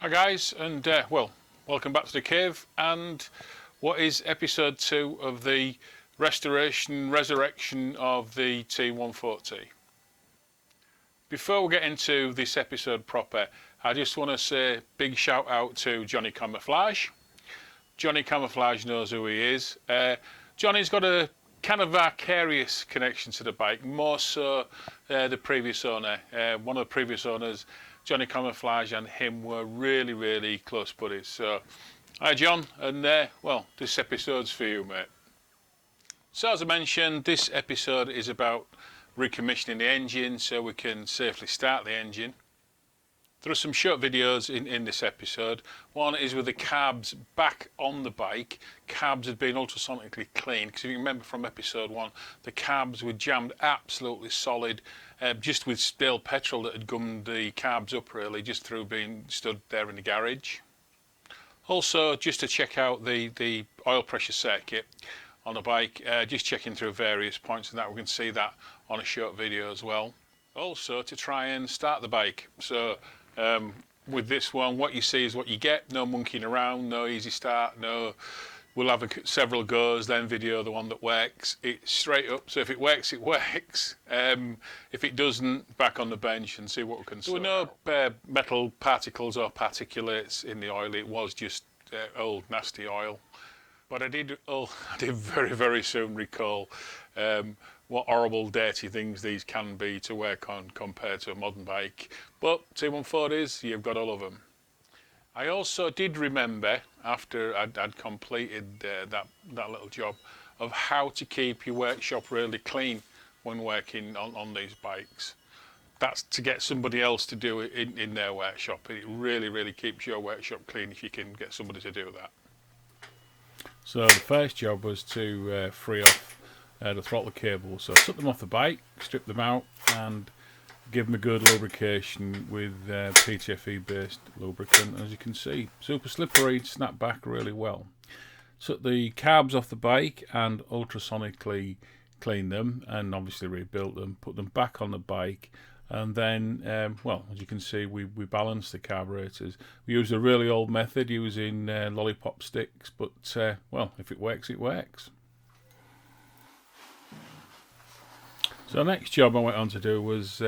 Hi guys, and welcome back to the cave and what is episode 2 of the resurrection of the T140. Before we get into this episode proper, I just want to say a big shout out to Johnny Camouflage. Johnny Camouflage knows who he is. Johnny's got a kind of vicarious connection to the bike, more so the previous owner. One of the previous owners, Johnny Camouflage, and him were really close buddies. So hi John, and this episode's for you, mate. So as I mentioned, this episode is about recommissioning the engine so we can safely start the engine. There are some short videos in this episode. One is with the carbs back on the bike. Carbs had been ultrasonically cleaned, because if you remember from episode 1, the carbs were jammed absolutely solid, just with stale petrol that had gummed the carbs up really, just through being stood there in the garage. Also, just to check out the oil pressure circuit on the bike, just checking through various points, and that we can see that on a short video as well. Also to try and start the bike. So with this one, what you see is what you get. No monkeying around, no easy start, no we'll have several goes, then video the one that works. It's straight up, so if it works, it works. If it doesn't, back on the bench and see what we can sort. There were no metal particles or particulates in the oil. It was just old nasty oil. But I did very soon recall what horrible dirty things these can be to work on compared to a modern bike. But T140s, you've got all of them. I also did remember, after I'd completed that little job, of how to keep your workshop really clean when working on these bikes. That's to get somebody else to do it in their workshop. It really keeps your workshop clean if you can get somebody to do that. So the first job was to free off the throttle cable. So I took them off the bike, stripped them out, and give them a good lubrication with PTFE based lubricant. As you can see, super slippery, snap back really well. Took the carbs off the bike and ultrasonically cleaned them, and obviously rebuilt them, put them back on the bike, and then as you can see, we balanced the carburetors. We used a really old method using lollipop sticks, but if it works, it works. So the next job I went on to do was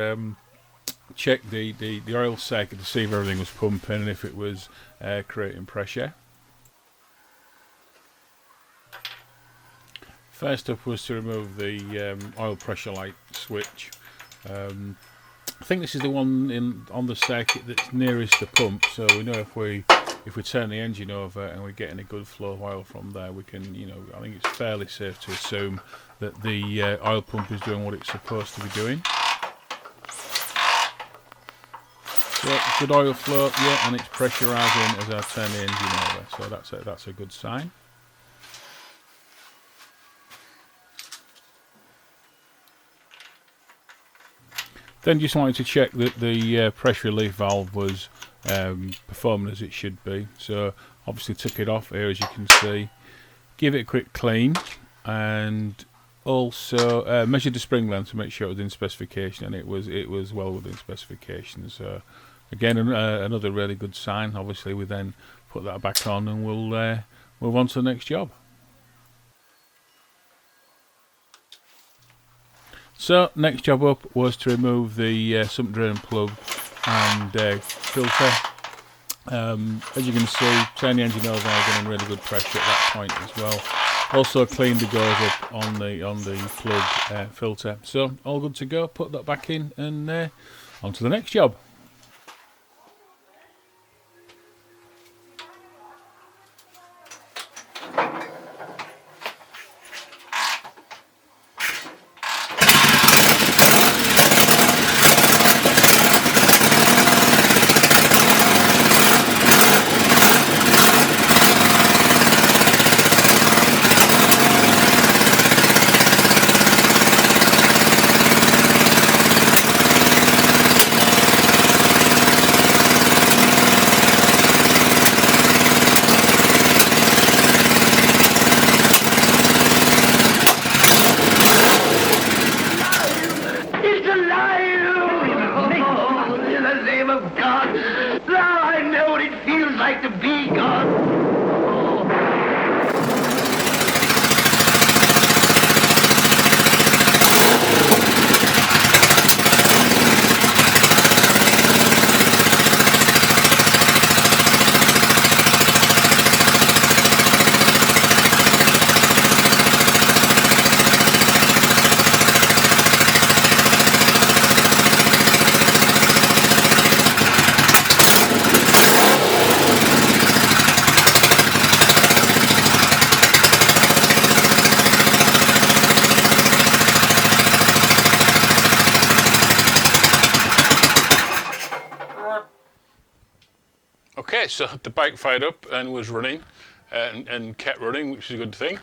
check the oil circuit to see if everything was pumping and if it was creating pressure. First up was to remove the oil pressure light switch. I think this is the one on the circuit that's nearest the pump, so we know if we turn the engine over and we're getting a good flow of oil from there, we can, I think it's fairly safe to assume that the oil pump is doing what it's supposed to be doing. So good oil flow, yeah, and it's pressurising as I turn the engine over, so that's a good sign. Then just wanted to check that the pressure relief valve was performing as it should be. So obviously took it off here, as you can see. Give it a quick clean, and also measured the spring length to make sure it was in specification, and it was well within specifications. So again, another really good sign. Obviously we then put that back on, and we'll move on to the next job. So next job up was to remove the sump drain plug and filter. As you can see, turn the engine over, and getting really good pressure at that point as well. Also cleaned the gauze up on the plug filter. So all good to go. Put that back in, and on to the next job. Okay, so the bike fired up and was running and kept running, which is a good thing.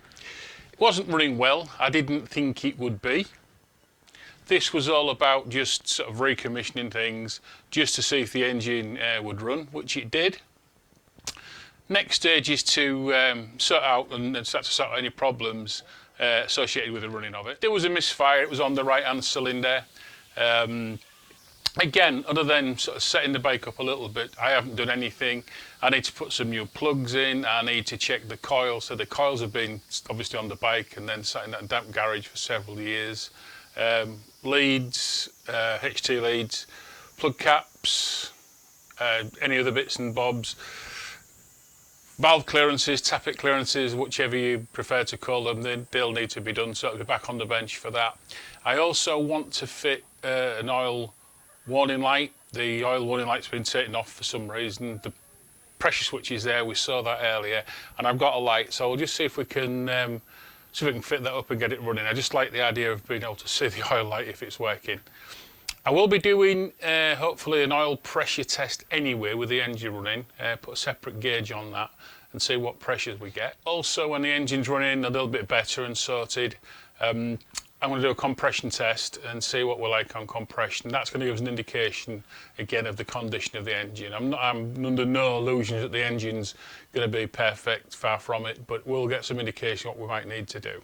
It wasn't running well. I didn't think it would be. This was all about just sort of recommissioning things just to see if the engine would run, which it did. Next stage is to sort out and start to sort out any problems associated with the running of it. There was a misfire. It was on the right hand cylinder. Again, other than sort of setting the bike up a little bit, I haven't done anything. I need to put some new plugs in. I need to check the coils. So the coils have been obviously on the bike and then sat in that damp garage for several years. Leads, HT leads, plug caps, any other bits and bobs. Valve clearances, tappet clearances, whichever you prefer to call them, they'll need to be done, so I'll be back on the bench for that. I also want to fit an oil warning light. The oil warning light's been taken off for some reason. The pressure switch is there, we saw that earlier, and I've got a light, so we'll just see if we can fit that up and get it running. I just like the idea of being able to see the oil light if it's working. I will be doing hopefully an oil pressure test anyway with the engine running, put a separate gauge on that and see what pressures we get. Also, when the engine's running a little bit better and sorted, I'm going to do a compression test and see what we're like on compression. That's going to give us an indication again of the condition of the engine. I'm under no illusions that the engine's going to be perfect, far from it, but we'll get some indication what we might need to do.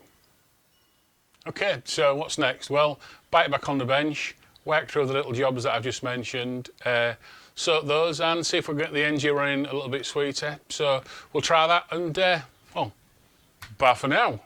Okay, so what's next? Well, bike back on the bench, work through the little jobs that I've just mentioned, sort those and see if we can get the engine running a little bit sweeter. So we'll try that and, well, bye for now.